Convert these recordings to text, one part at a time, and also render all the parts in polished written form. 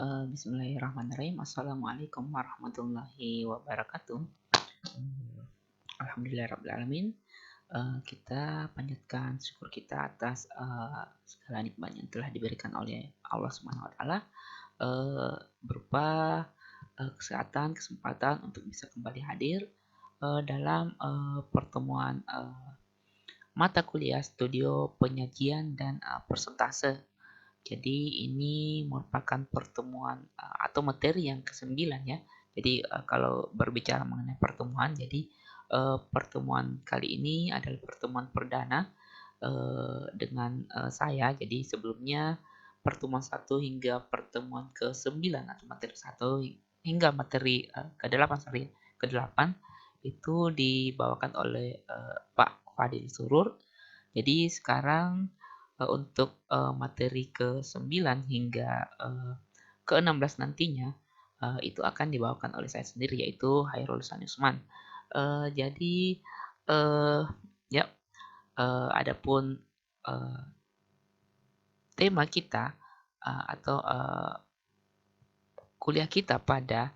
Bismillahirrahmanirrahim. Assalamualaikum warahmatullahi wabarakatuh. Alhamdulillahirrahmanirrahim. Kita panjatkan syukur kita atas segala nikmat yang telah diberikan oleh Allah Subhanahu wa taala, berupa kesehatan, kesempatan untuk bisa kembali hadir dalam pertemuan mata kuliah studio penyajian dan persentase. Jadi ini merupakan pertemuan atau materi yang ke-9 ya. Jadi kalau berbicara mengenai pertemuan, jadi pertemuan kali ini adalah pertemuan perdana dengan saya. Jadi sebelumnya pertemuan 1 hingga pertemuan ke-9 atau materi 1 hingga materi ke-8 ke-8 itu dibawakan oleh Pak Fadil Surur. Jadi sekarang untuk materi ke-9 hingga ke-16 nantinya itu akan dibawakan oleh saya sendiri, yaitu Hairul Sanusman. Jadi ya, adapun tema kita atau kuliah kita pada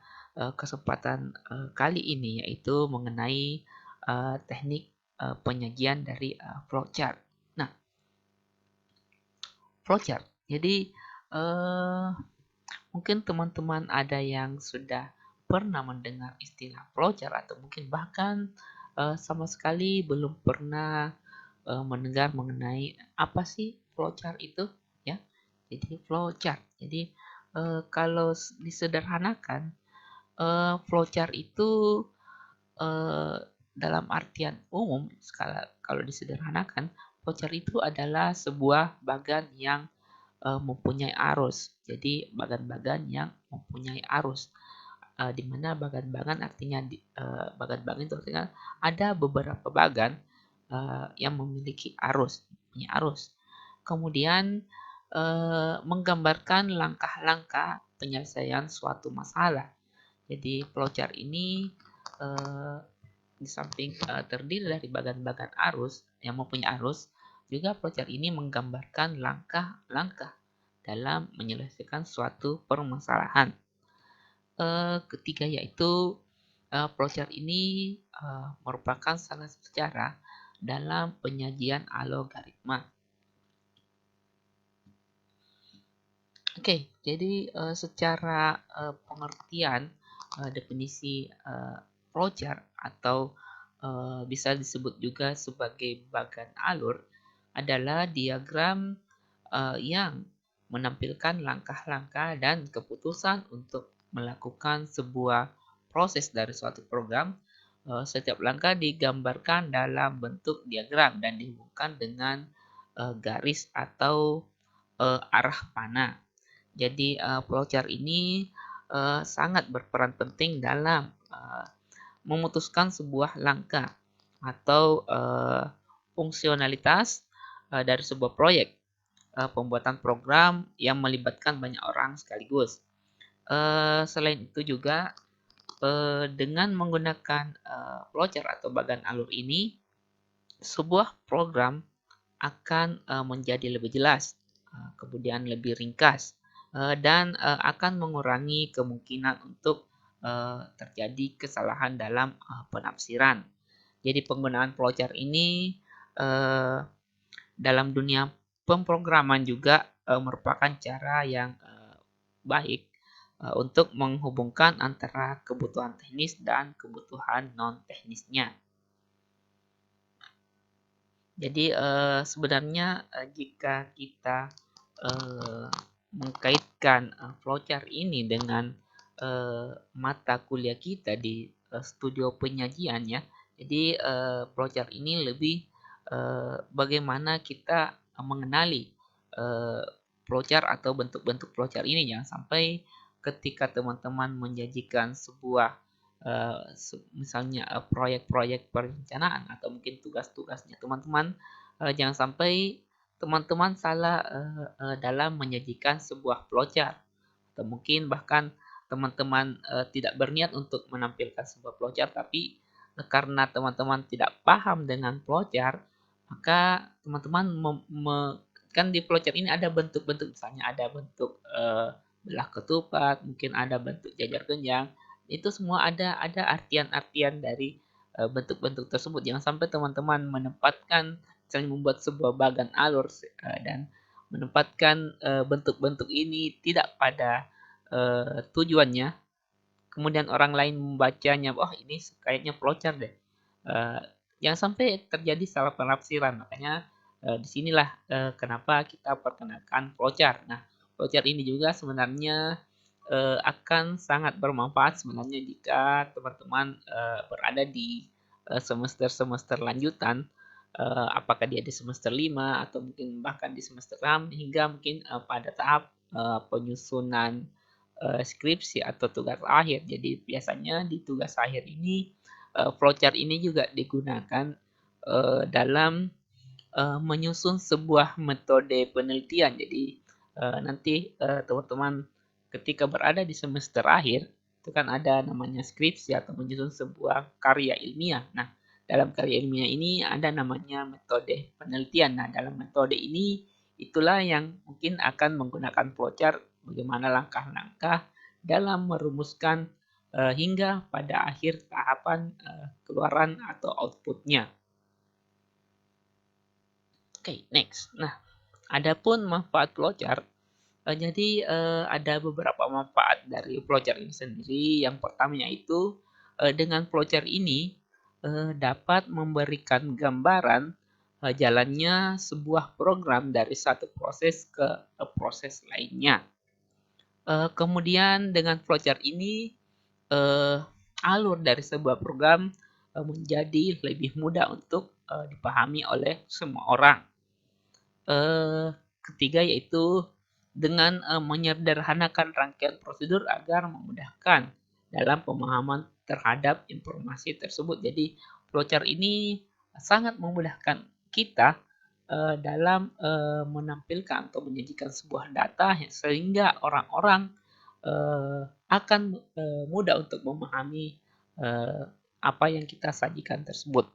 kesempatan kali ini yaitu mengenai teknik penyajian dari flowchart. Nah, flowchart. Jadi mungkin teman-teman ada yang sudah pernah mendengar istilah flowchart atau mungkin bahkan sama sekali belum pernah mendengar mengenai apa sih flowchart itu ya. Jadi flowchart. Jadi kalau disederhanakan, flowchart itu dalam artian umum, kalau disederhanakan, flowchart itu adalah sebuah bagan yang mempunyai arus. Jadi bagan-bagan yang mempunyai arus, di mana bagan-bagan artinya bagan-bagan itu artinya ada beberapa bagan yang memiliki arus, punya arus. Kemudian menggambarkan langkah-langkah penyelesaian suatu masalah. Jadi flowchart ini di samping terdiri dari bagan-bagan arus yang mempunyai arus, juga flowchart ini menggambarkan langkah-langkah dalam menyelesaikan suatu permasalahan. Ketiga yaitu flowchart ini merupakan salah satu cara dalam penyajian algoritma. Oke, jadi secara pengertian definisi flowchart atau bisa disebut juga sebagai bagan alur adalah diagram yang menampilkan langkah-langkah dan keputusan untuk melakukan sebuah proses dari suatu program. Setiap langkah digambarkan dalam bentuk diagram dan dihubungkan dengan garis atau arah panah. Jadi flowchart ini sangat berperan penting dalam memutuskan sebuah langkah atau fungsionalitas dari sebuah proyek pembuatan program yang melibatkan banyak orang sekaligus. Selain itu juga dengan menggunakan flowchart atau bagan alur ini, sebuah program akan menjadi lebih jelas, kemudian lebih ringkas, dan akan mengurangi kemungkinan untuk terjadi kesalahan dalam penafsiran. Jadi penggunaan flowchart ini dalam dunia pemrograman juga merupakan cara yang baik untuk menghubungkan antara kebutuhan teknis dan kebutuhan non-teknisnya. Jadi sebenarnya jika kita mengkaitkan flowchart ini dengan mata kuliah kita di studio penyajian ya, jadi flowchart ini lebih bagaimana kita mengenali flowchart atau bentuk-bentuk flowchart ini. Jangan sampai ketika teman-teman menyajikan sebuah misalnya proyek-proyek perencanaan atau mungkin tugas-tugasnya teman-teman, jangan sampai teman-teman salah dalam menyajikan sebuah flowchart, atau mungkin bahkan teman-teman tidak berniat untuk menampilkan sebuah flowchart, tapi karena teman-teman tidak paham dengan flowchart, maka teman-teman kan di flowchart ini ada bentuk-bentuk, misalnya ada bentuk belah ketupat, mungkin ada bentuk jajar genjang. Itu semua ada artian-artian dari bentuk-bentuk tersebut. Jangan sampai teman-teman menempatkan misalnya membuat sebuah bagan alur dan menempatkan bentuk-bentuk ini tidak pada tujuannya, kemudian orang lain membacanya, "Oh, ini kayaknya flowchart deh." Eee, jangan sampai terjadi salah penafsiran. Makanya di sinilah kenapa kita perkenalkan flowchart. Nah, flowchart ini juga sebenarnya akan sangat bermanfaat sebenarnya jika teman-teman berada di semester-semester lanjutan, apakah dia di semester 5 atau mungkin bahkan di semester 6 hingga mungkin pada tahap penyusunan skripsi atau tugas akhir. Jadi biasanya di tugas akhir ini flowchart ini juga digunakan dalam menyusun sebuah metode penelitian. Jadi nanti teman-teman ketika berada di semester akhir itu kan ada namanya skripsi atau menyusun sebuah karya ilmiah. Nah, dalam karya ilmiah ini ada namanya metode penelitian. Nah, dalam metode ini itulah yang mungkin akan menggunakan flowchart bagaimana langkah-langkah dalam merumuskan hingga pada akhir tahapan keluaran atau outputnya. Oke, next. Nah, adapun manfaat flowchart, jadi ada beberapa manfaat dari flowchart ini sendiri. Yang pertama yaitu dengan flowchart ini dapat memberikan gambaran jalannya sebuah program dari satu proses ke proses lainnya. Kemudian dengan flowchart ini alur dari sebuah program menjadi lebih mudah untuk dipahami oleh semua orang. Ketiga yaitu dengan menyederhanakan rangkaian prosedur agar memudahkan dalam pemahaman terhadap informasi tersebut. Jadi flowchart ini sangat memudahkan kita dalam menampilkan atau menyajikan sebuah data sehingga orang-orang akan mudah untuk memahami apa yang kita sajikan tersebut.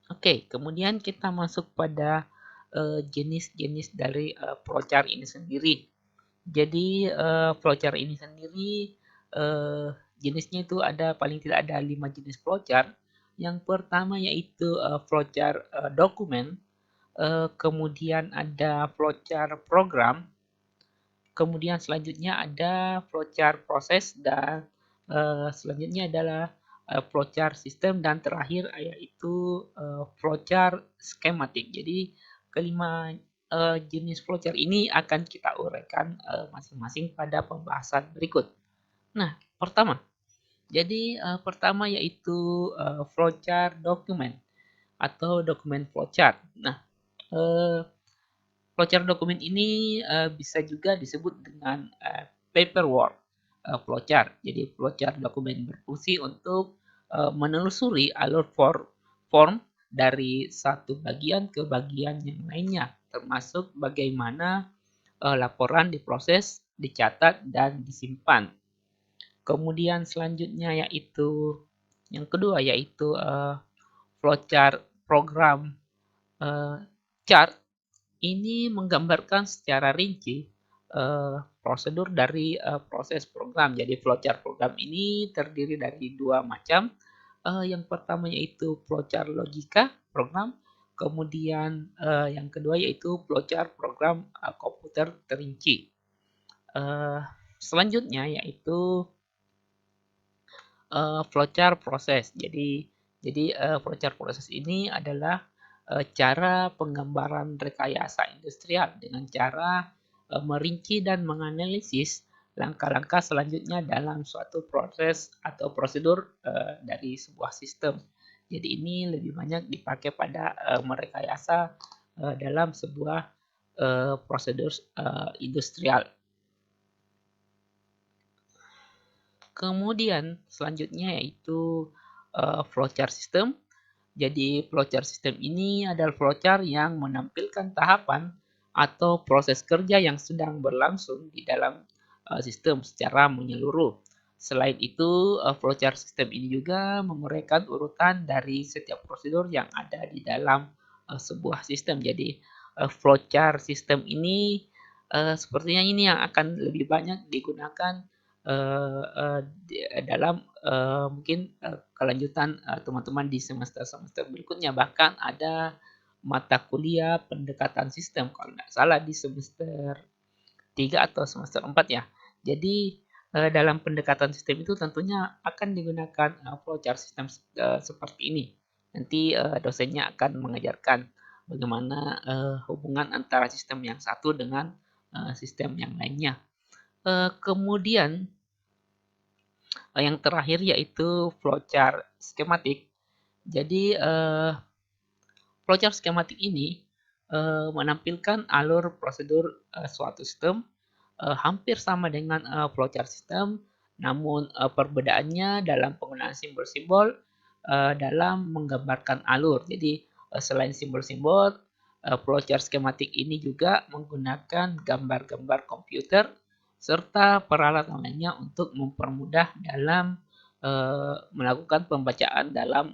Oke, kemudian kita masuk pada jenis-jenis dari flowchart ini sendiri. Jadi flowchart ini sendiri jenisnya itu ada paling tidak ada 5 jenis flowchart. Yang pertama yaitu flowchart dokumen, kemudian ada flowchart program, kemudian selanjutnya ada flowchart proses dan selanjutnya adalah flowchart sistem dan terakhir yaitu flowchart skematik. Jadi kelima jenis flowchart ini akan kita uraikan masing-masing pada pembahasan berikut. Nah, pertama. Jadi pertama yaitu flowchart dokumen atau dokumen flowchart. Nah, flowchart dokumen ini bisa juga disebut dengan paperwork flowchart. Jadi flowchart dokumen berfungsi untuk menelusuri alur form dari satu bagian ke bagian yang lainnya, termasuk bagaimana laporan diproses, dicatat, dan disimpan. Kemudian selanjutnya yaitu yang kedua yaitu flowchart program chart. Ini menggambarkan secara rinci prosedur dari proses program. Jadi flowchart program ini terdiri dari dua macam. Yang pertama yaitu flowchart logika program, kemudian yang kedua yaitu flowchart program komputer terinci. Selanjutnya yaitu flowchart proses. Jadi flowchart proses ini adalah cara penggambaran rekayasa industrial dengan cara merinci dan menganalisis langkah-langkah selanjutnya dalam suatu proses atau prosedur dari sebuah sistem. Jadi ini lebih banyak dipakai pada merekayasa dalam sebuah prosedur industrial. Kemudian selanjutnya yaitu flowchart system. Jadi flowchart system ini adalah flowchart yang menampilkan tahapan atau proses kerja yang sedang berlangsung di dalam sistem secara menyeluruh. Selain itu, flowchart system ini juga menguraikan urutan dari setiap prosedur yang ada di dalam sebuah sistem. Jadi flowchart sistem ini sepertinya ini yang akan lebih banyak digunakan dalam mungkin kelanjutan teman-teman di semester-semester berikutnya. Bahkan ada mata kuliah pendekatan sistem kalau nggak salah di semester 3 atau semester 4 ya. Jadi dalam pendekatan sistem itu tentunya akan digunakan flowchart sistem seperti ini. Nanti dosennya akan mengajarkan bagaimana hubungan antara sistem yang satu dengan sistem yang lainnya. Kemudian yang terakhir yaitu flowchart skematik. Jadi flowchart skematik ini menampilkan alur prosedur suatu sistem hampir sama dengan flowchart sistem, namun perbedaannya dalam penggunaan simbol-simbol dalam menggambarkan alur. Jadi selain simbol-simbol, flowchart skematik ini juga menggunakan gambar-gambar komputer serta peralatan lainnya untuk mempermudah dalam melakukan pembacaan dalam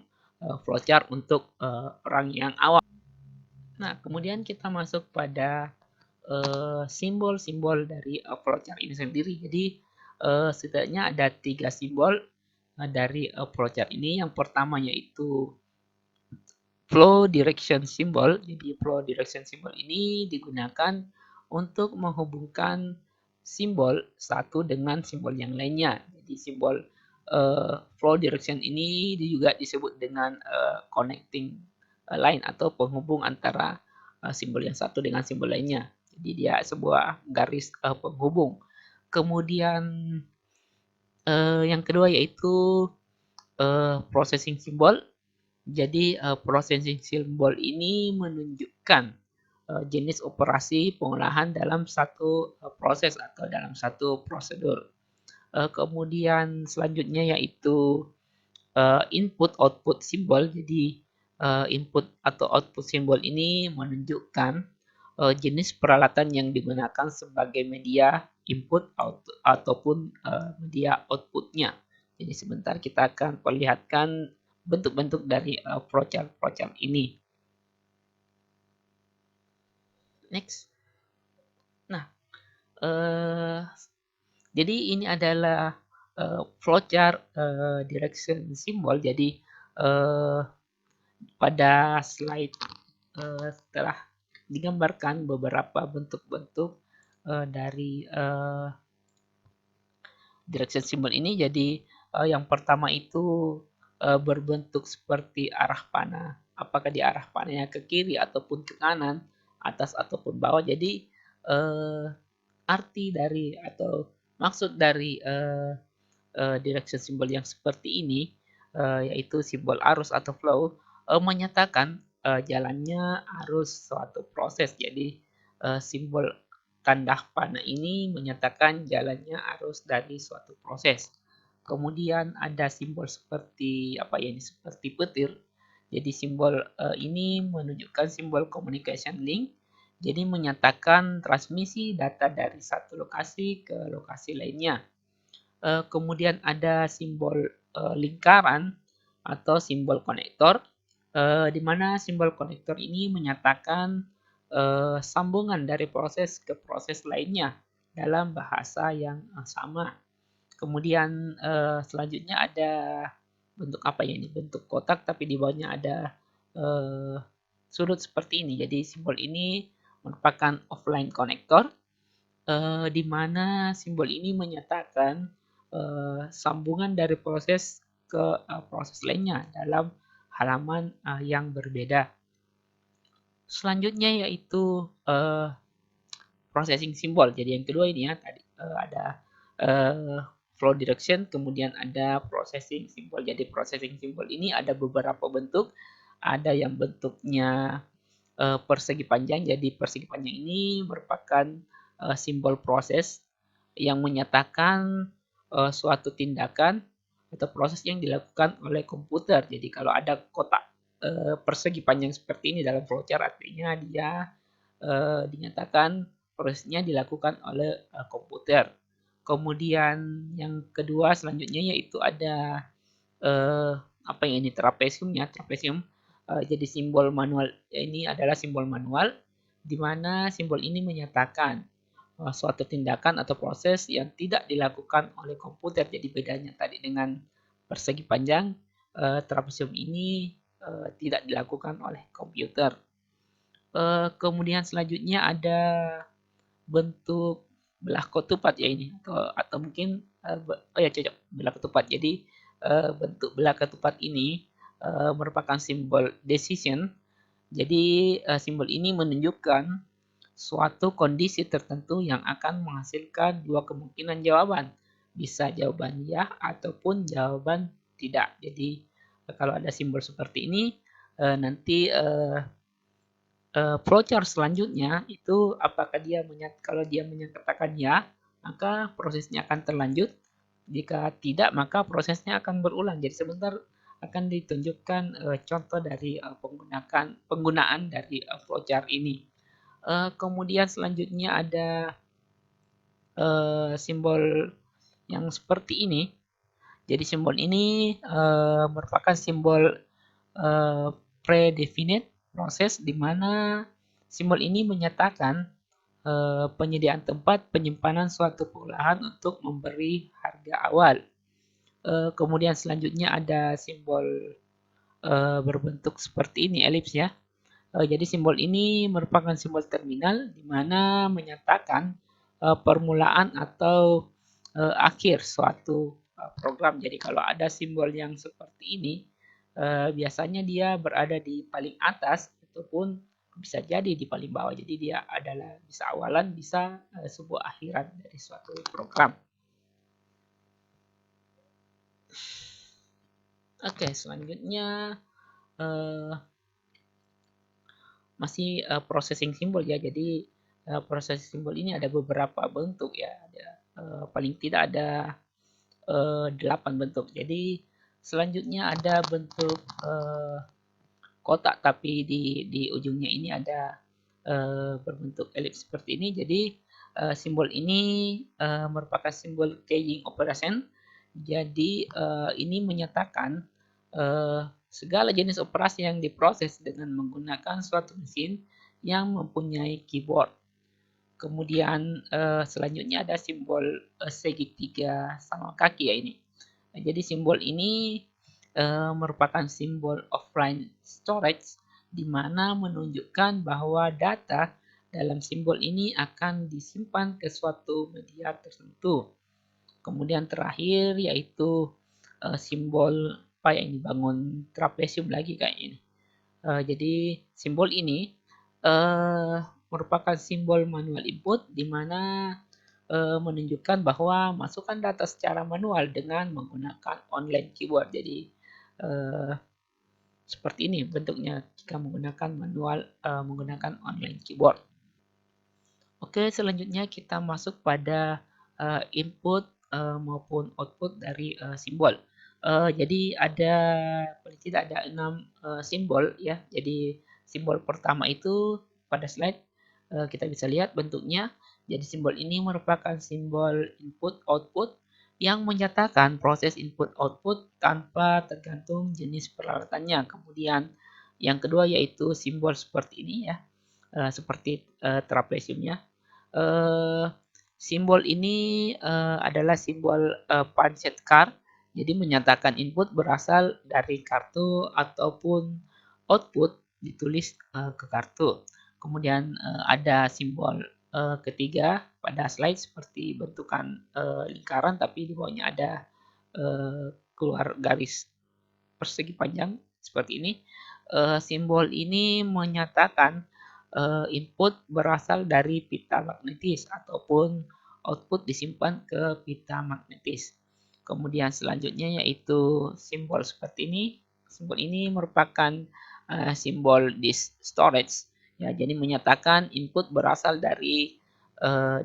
flowchart untuk orang yang awam. Nah, kemudian kita masuk pada simbol-simbol dari flowchart ini sendiri. Jadi setidaknya ada 3 simbol dari flowchart ini. Yang pertama yaitu flow direction symbol. Jadi flow direction symbol ini digunakan untuk menghubungkan simbol satu dengan simbol yang lainnya. Jadi simbol flow direction ini juga disebut dengan connecting line atau penghubung antara simbol yang satu dengan simbol lainnya. Jadi dia sebuah garis penghubung. Kemudian yang kedua yaitu processing symbol. Jadi processing symbol ini menunjukkan jenis operasi pengolahan dalam satu proses atau dalam satu prosedur. Kemudian selanjutnya yaitu input output symbol. Jadi input atau output simbol ini menunjukkan jenis peralatan yang digunakan sebagai media input ataupun media outputnya. Jadi sebentar kita akan perlihatkan bentuk-bentuk dari flowchart ini. Next. Nah, jadi ini adalah flowchart direction symbol. Jadi pada slide setelah digambarkan beberapa bentuk-bentuk dari direction symbol ini. Jadi yang pertama itu berbentuk seperti arah panah. Apakah di arah panahnya ke kiri ataupun ke kanan, atas ataupun bawah. Jadi arti dari atau maksud dari direction symbol yang seperti ini yaitu simbol arus atau flow menyatakan jalannya arus suatu proses. Jadi simbol tanda panah ini menyatakan jalannya arus dari suatu proses. Kemudian ada simbol seperti apa ya ini seperti petir. Jadi simbol ini menunjukkan simbol communication link. Jadi menyatakan transmisi data dari satu lokasi ke lokasi lainnya. Kemudian ada simbol lingkaran atau simbol konektor, di mana simbol konektor ini menyatakan sambungan dari proses ke proses lainnya dalam bahasa yang sama. Kemudian selanjutnya ada bentuk apa ya ini? Bentuk kotak tapi di bawahnya ada sudut seperti ini. Jadi simbol ini merupakan offline konektor, di mana simbol ini menyatakan sambungan dari proses ke proses lainnya dalam halaman yang berbeda. Selanjutnya yaitu processing symbol. Jadi yang kedua ini ya tadi ada flow direction, kemudian ada processing symbol. Jadi processing symbol ini ada beberapa bentuk. Ada yang bentuknya persegi panjang. Jadi persegi panjang ini merupakan simbol proses yang menyatakan suatu tindakan atau proses yang dilakukan oleh komputer. Jadi kalau ada kotak persegi panjang seperti ini dalam flowchart artinya dia dinyatakan prosesnya dilakukan oleh komputer. Kemudian yang kedua selanjutnya yaitu ada apa yang ini trapesium ya, trapesium. Jadi simbol manual ini adalah simbol manual. di mana simbol ini menyatakan suatu tindakan atau proses yang tidak dilakukan oleh komputer. Jadi bedanya tadi dengan persegi panjang, trapesium ini tidak dilakukan oleh komputer. Kemudian selanjutnya ada bentuk belah ketupat ya ini, atau mungkin oh ya cocok belah ketupat. Jadi bentuk belah ketupat ini merupakan simbol decision. Jadi simbol ini menunjukkan suatu kondisi tertentu yang akan menghasilkan dua kemungkinan jawaban. Bisa jawaban ya ataupun jawaban tidak. Jadi kalau ada simbol seperti ini nanti flowchart selanjutnya itu apakah kalau dia menyatakan ya, maka prosesnya akan terlanjut. Jika tidak, maka prosesnya akan berulang. Jadi sebentar akan ditunjukkan contoh dari penggunaan dari flowchart ini. Kemudian selanjutnya ada simbol yang seperti ini. Jadi simbol ini merupakan simbol predefinite proses, di mana simbol ini menyatakan penyediaan tempat penyimpanan suatu pengolahan untuk memberi harga awal. Kemudian selanjutnya ada simbol berbentuk seperti ini, elips ya. Jadi simbol ini merupakan simbol terminal di mana menyatakan permulaan atau akhir suatu program. Jadi kalau ada simbol yang seperti ini, biasanya dia berada di paling atas ataupun bisa jadi di paling bawah. Jadi dia adalah bisa awalan, bisa sebuah akhiran dari suatu program. Oke, selanjutnya masih processing simbol ya. Jadi proses simbol ini ada beberapa bentuk ya. Ada, paling tidak ada 8 bentuk. Jadi selanjutnya ada bentuk kotak, tapi di ujungnya ini ada berbentuk elips seperti ini. Jadi simbol ini merupakan simbol caging operation. Jadi ini menyatakan segala jenis operasi yang diproses dengan menggunakan suatu mesin yang mempunyai keyboard. Kemudian selanjutnya ada simbol segitiga sama kaki ya ini. Jadi simbol ini merupakan simbol offline storage, di mana menunjukkan bahwa data dalam simbol ini akan disimpan ke suatu media tertentu. Kemudian terakhir yaitu simbol apa ya ini, bangun trapesium lagi kayak ini. Jadi simbol ini merupakan simbol manual input, di mana menunjukkan bahwa masukkan data secara manual dengan menggunakan online keyboard. Jadi seperti ini bentuknya jika menggunakan menggunakan online keyboard. Oke, selanjutnya kita masuk pada input maupun output dari simbol. Jadi ada paling tidak ada 6 simbol ya. Jadi simbol pertama itu pada slide kita bisa lihat bentuknya. Jadi simbol ini merupakan simbol input output yang menyatakan proses input output tanpa tergantung jenis peralatannya. Kemudian yang kedua yaitu simbol seperti ini ya, seperti trapesiumnya. Simbol ini adalah simbol punched card. Jadi menyatakan input berasal dari kartu ataupun output ditulis ke kartu. Kemudian ada simbol ketiga pada slide seperti bentukan lingkaran, tapi di bawahnya ada keluar garis persegi panjang seperti ini. Simbol ini menyatakan input berasal dari pita magnetis ataupun output disimpan ke pita magnetis. Kemudian selanjutnya yaitu simbol seperti ini. Simbol ini merupakan simbol disk storage. Ya, jadi menyatakan input berasal dari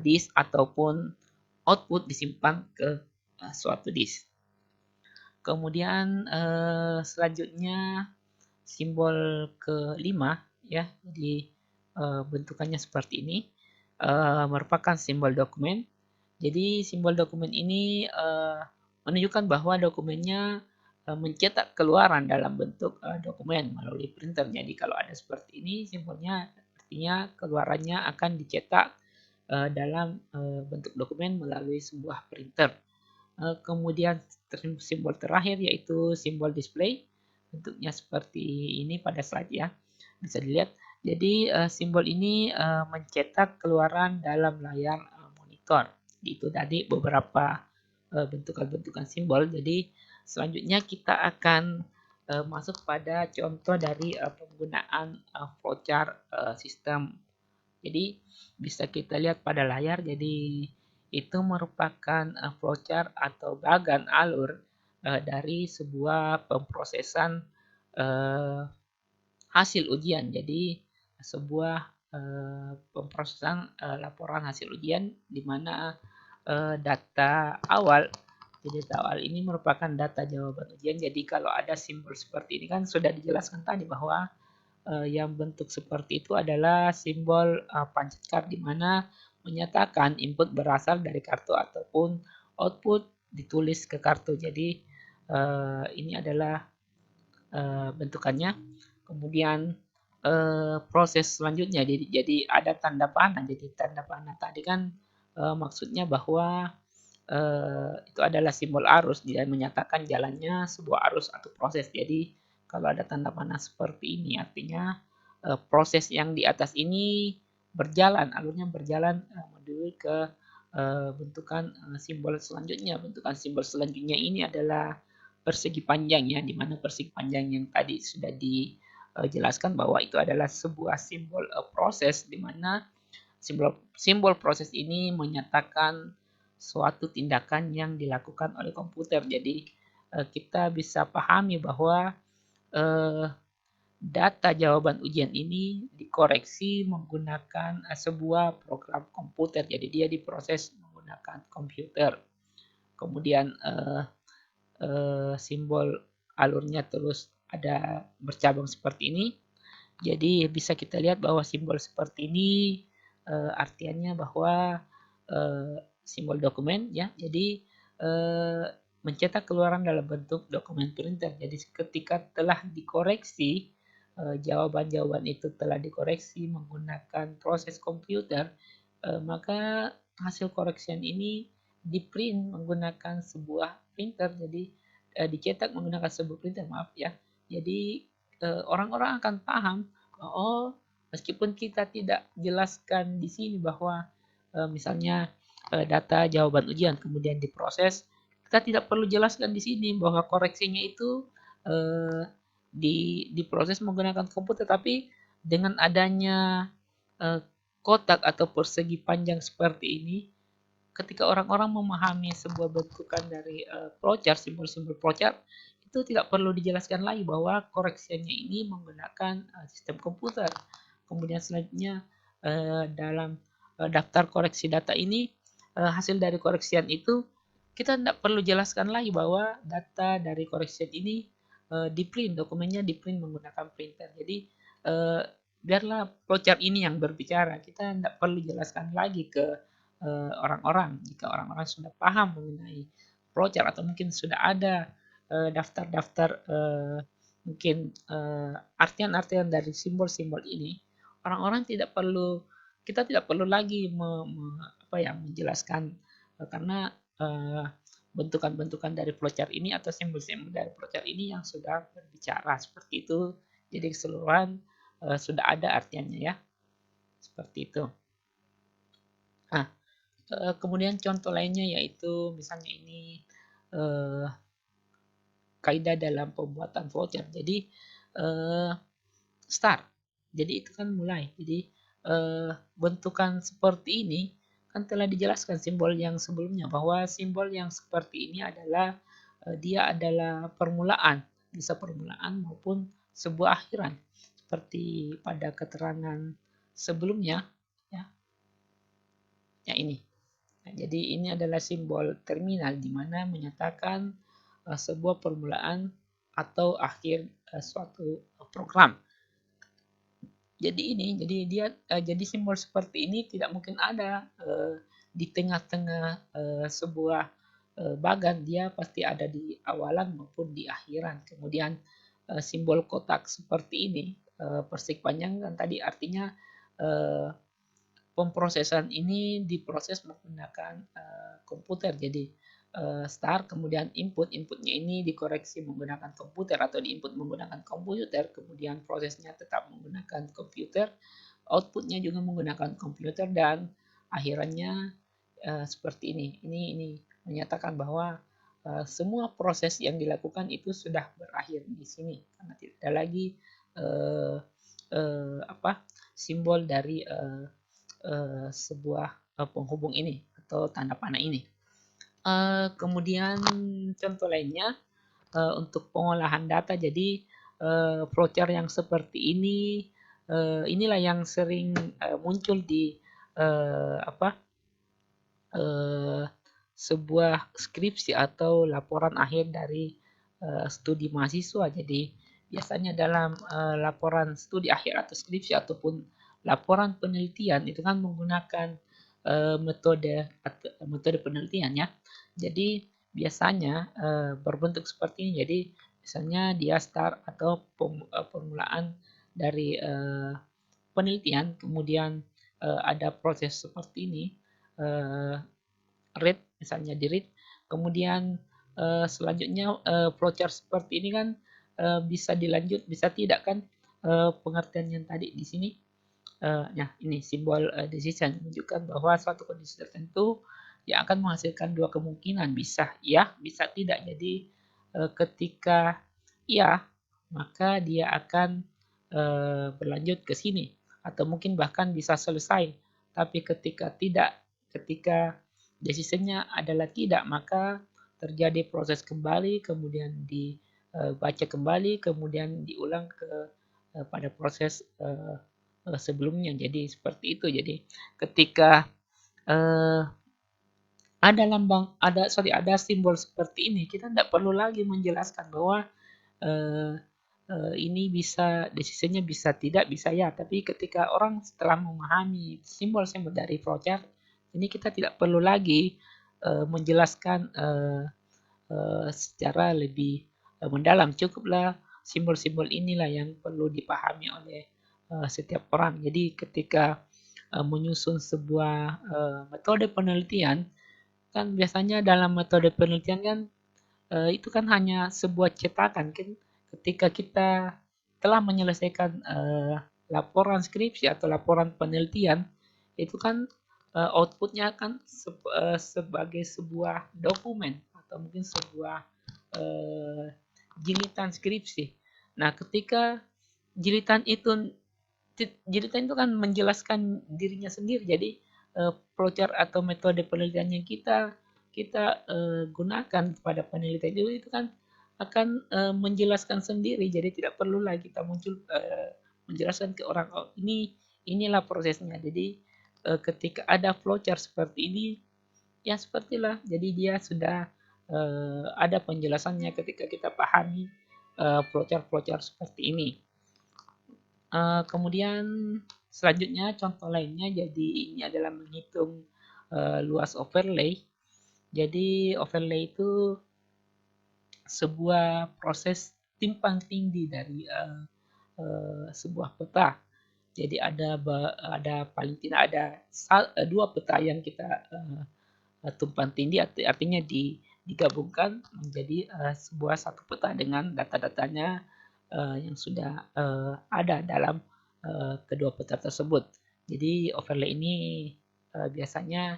disk ataupun output disimpan ke suatu disk. Kemudian selanjutnya simbol kelima ya, jadi bentukannya seperti ini, merupakan simbol dokumen. Jadi simbol dokumen ini menunjukkan bahwa dokumennya mencetak keluaran dalam bentuk dokumen melalui printer. Jadi kalau ada seperti ini simbolnya artinya keluarannya akan dicetak dalam bentuk dokumen melalui sebuah printer. Kemudian simbol terakhir yaitu simbol display, bentuknya seperti ini pada slide ya, bisa dilihat. Jadi simbol ini mencetak keluaran dalam layar monitor. Itu tadi beberapa bentukan-bentukan simbol. Jadi selanjutnya kita akan masuk pada contoh dari penggunaan flowchart sistem. Jadi bisa kita lihat pada layar. Jadi itu merupakan flowchart atau bagan alur dari sebuah pemrosesan hasil ujian. Jadi sebuah pemrosesan laporan hasil ujian di mana data awal. Jadi data awal ini merupakan data jawaban ujian. Jadi kalau ada simbol seperti ini kan sudah dijelaskan tadi bahwa yang bentuk seperti itu adalah simbol punch card di mana menyatakan input berasal dari kartu ataupun output ditulis ke kartu. Jadi ini adalah bentukannya. Kemudian proses selanjutnya jadi ada tanda panah. Jadi tanda panah tadi kan maksudnya bahwa itu adalah simbol arus dan menyatakan jalannya sebuah arus atau proses. Jadi kalau ada tanda panah seperti ini artinya proses yang di atas ini berjalan, alurnya berjalan menuju ke bentukan simbol selanjutnya. Bentukan simbol selanjutnya ini adalah persegi panjang ya, di mana persegi panjang yang tadi sudah dijelaskan bahwa itu adalah sebuah simbol proses, di mana simbol proses ini menyatakan suatu tindakan yang dilakukan oleh komputer. Jadi kita bisa pahami bahwa data jawaban ujian ini dikoreksi menggunakan sebuah program komputer. Jadi dia diproses menggunakan komputer. Kemudian simbol alurnya terus ada bercabang seperti ini. Jadi bisa kita lihat bahwa simbol seperti ini artiannya bahwa simbol dokumen ya. Jadi mencetak keluaran dalam bentuk dokumen printer. Jadi ketika telah dikoreksi jawaban-jawaban itu telah dikoreksi menggunakan proses komputer, maka hasil koreksian ini di-print menggunakan sebuah printer. Jadi dicetak menggunakan sebuah printer, maaf ya. Jadi orang-orang akan paham, oh meskipun kita tidak jelaskan di sini bahwa misalnya data jawaban ujian kemudian diproses, kita tidak perlu jelaskan di sini bahwa koreksinya itu diproses menggunakan komputer, tapi dengan adanya kotak atau persegi panjang seperti ini, ketika orang-orang memahami sebuah bentukan dari flowchart, simbol-simbol flowchart, itu tidak perlu dijelaskan lagi bahwa koreksinya ini menggunakan sistem komputer. Kemudian selanjutnya dalam daftar koreksi data ini, hasil dari koreksian itu kita tidak perlu jelaskan lagi bahwa data dari koreksian ini di-print, dokumennya di-print menggunakan printer. Jadi biarlah flowchart ini yang berbicara. Kita tidak perlu jelaskan lagi ke orang-orang. Jika orang-orang sudah paham mengenai flowchart atau mungkin sudah ada daftar-daftar mungkin artian-artian dari simbol-simbol ini, orang-orang kita tidak perlu lagi menjelaskan karena bentukan-bentukan dari flowchart ini atau simbol-simbol dari flowchart ini yang sudah berbicara seperti itu. Jadi keseluruhan sudah ada artiannya ya, seperti itu. Nah, kemudian contoh lainnya yaitu misalnya ini kaidah dalam pembuatan flowchart. Jadi start. Jadi itu kan mulai. Jadi bentukan seperti ini kan telah dijelaskan simbol yang sebelumnya bahwa simbol yang seperti ini adalah dia adalah permulaan, bisa permulaan maupun sebuah akhiran. Seperti pada keterangan sebelumnya ya. Ya ini. Nah, jadi ini adalah simbol terminal di mana menyatakan sebuah permulaan atau akhir suatu program. Jadi jadi simbol seperti ini tidak mungkin ada di tengah-tengah sebuah bagan. Dia pasti ada di awalan maupun di akhiran. Kemudian simbol kotak seperti ini persegi panjang kan tadi artinya uh, pemrosesan ini diproses menggunakan komputer. Jadi start, kemudian inputnya ini dikoreksi menggunakan komputer atau diinput menggunakan komputer, kemudian prosesnya tetap menggunakan komputer, outputnya juga menggunakan komputer, dan akhirannya seperti ini. Ini menyatakan bahwa semua proses yang dilakukan itu sudah berakhir di sini karena tidak ada lagi uh, simbol dari sebuah penghubung ini atau tanda panah ini. Kemudian contoh lainnya untuk pengolahan data. Jadi flowchart yang seperti ini inilah yang sering muncul di apa sebuah skripsi atau laporan akhir dari studi mahasiswa. Jadi biasanya dalam laporan studi akhir atau skripsi ataupun laporan penelitian itu kan menggunakan metode penelitian ya. Jadi biasanya berbentuk seperti ini. Jadi misalnya dia start atau permulaan dari penelitian, kemudian ada proses seperti ini, read, misalnya di read, kemudian selanjutnya flowchart seperti ini kan bisa dilanjut, bisa tidak kan, pengertian yang tadi di sini. Nah, ini simbol decision menunjukkan bahwa suatu kondisi tertentu yang akan menghasilkan dua kemungkinan, bisa ya, bisa tidak. Jadi ketika ya, maka dia akan berlanjut ke sini atau mungkin bahkan bisa selesai. Tapi ketika tidak, ketika decisionnya adalah tidak, maka terjadi proses kembali, kemudian dibaca kembali, kemudian diulang pada proses sebelumnya. Jadi seperti itu. Jadi ketika uh, ada simbol seperti ini, kita tidak perlu lagi menjelaskan bahwa uh, ini bisa decisionnya bisa tidak, bisa ya. Tapi ketika orang setelah memahami simbol-simbol dari flowchart ini, kita tidak perlu lagi menjelaskan secara lebih mendalam. Cukuplah simbol-simbol inilah yang perlu dipahami oleh setiap orang. Jadi ketika menyusun sebuah metode penelitian, kan biasanya dalam metode penelitian kan itu kan hanya sebuah cetakan kan. Ketika kita telah menyelesaikan laporan skripsi atau laporan penelitian, itu kan outputnya kan sebagai sebuah dokumen atau mungkin sebuah jilitan skripsi. Nah, ketika jilitan itu jilitan itu kan menjelaskan dirinya sendiri. Jadi flowchart atau metode penelitian yang kita gunakan pada penelitian itu kan akan menjelaskan sendiri. Jadi tidak perlu lagi kita muncul menjelaskan ke orang, oh inilah prosesnya. Jadi ketika ada flowchart seperti ini, ya sepertilah. Jadi dia sudah ada penjelasannya ketika kita pahami flowchart seperti ini. Kemudian selanjutnya contoh lainnya, jadi ini adalah menghitung luas overlay. Jadi overlay itu sebuah proses timpang tindih dari sebuah peta. Jadi ada paling tidak ada dua peta yang kita tumpang tindih, artinya digabungkan menjadi sebuah satu peta dengan data-datanya yang sudah ada dalam kedua peta tersebut. Jadi overlay ini biasanya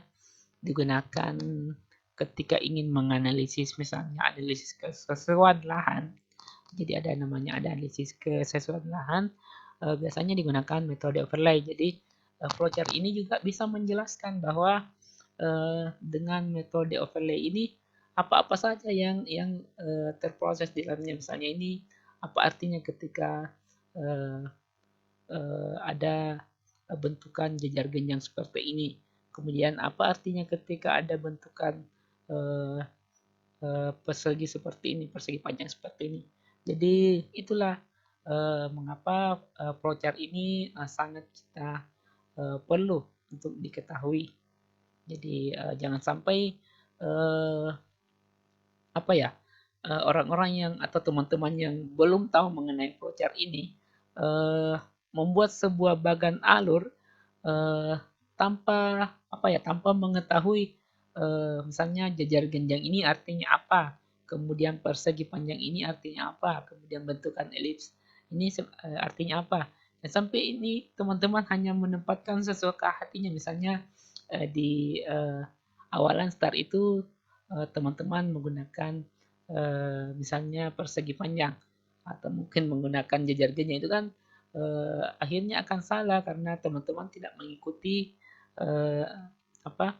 digunakan ketika ingin menganalisis, misalnya analisis kesesuaian lahan. Jadi ada namanya analisis kesesuaian lahan, biasanya digunakan metode overlay. Jadi flowchart ini juga bisa menjelaskan bahwa dengan metode overlay ini apa-apa saja yang terproses di dalamnya. Misalnya ini apa artinya ketika ada bentukan jejar genjang seperti ini. Kemudian apa artinya ketika ada bentukan persegi seperti ini, persegi panjang seperti ini. Jadi itulah mengapa flowchart ini sangat kita perlu untuk diketahui. Jadi jangan sampai orang-orang yang atau teman-teman yang belum tahu mengenai flowchart ini membuat sebuah bagan alur eh, tanpa tanpa mengetahui misalnya jajar genjang ini artinya apa, kemudian persegi panjang ini artinya apa, kemudian bentukan elips ini artinya apa. Dan sampai ini teman-teman hanya menempatkan sesuai ke hatinya, misalnya di awalan start itu teman-teman menggunakan misalnya persegi panjang atau mungkin menggunakan jajar genjang, itu kan akhirnya akan salah karena teman-teman tidak mengikuti eh, apa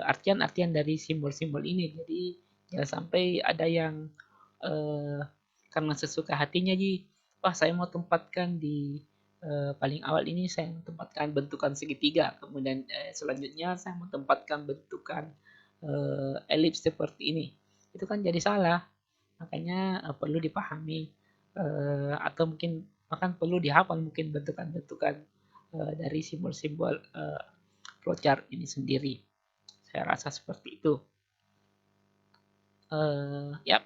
artian-artian dari simbol-simbol ini. Jadi jangan sampai ada yang eh, karena sesuka hatinya, jadi wah saya mau tempatkan di paling awal ini saya mau tempatkan bentukan segitiga, kemudian selanjutnya saya mau tempatkan bentukan elips seperti ini. Itu kan jadi salah. Makanya perlu dipahami atau mungkin bahkan perlu dihafal mungkin bentukan-bentukan dari simbol-simbol flowchart ini sendiri. Saya rasa seperti itu. Yap,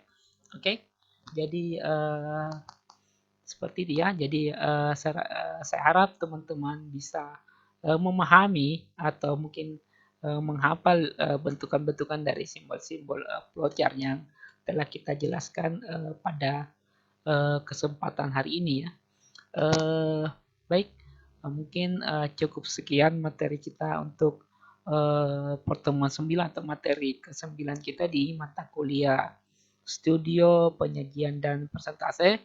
oke. Okay. Jadi seperti itu ya. Jadi saya harap teman-teman bisa memahami atau mungkin menghafal bentukan-bentukan dari simbol-simbol flowchart yang telah kita jelaskan pada kesempatan hari ini ya. Baik, mungkin cukup sekian materi kita untuk pertemuan 9 atau materi ke-9 kita di mata kuliah studio penyajian dan persentase.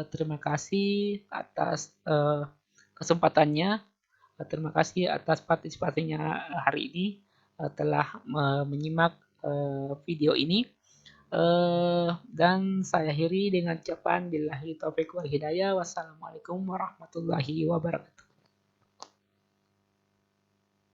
Terima kasih atas kesempatannya. Terima kasih atas partisipasinya hari ini telah menyimak video ini. Dan saya akhiri dengan ucapan billahi taufiq wal hidayah. Wassalamualaikum warahmatullahi wabarakatuh.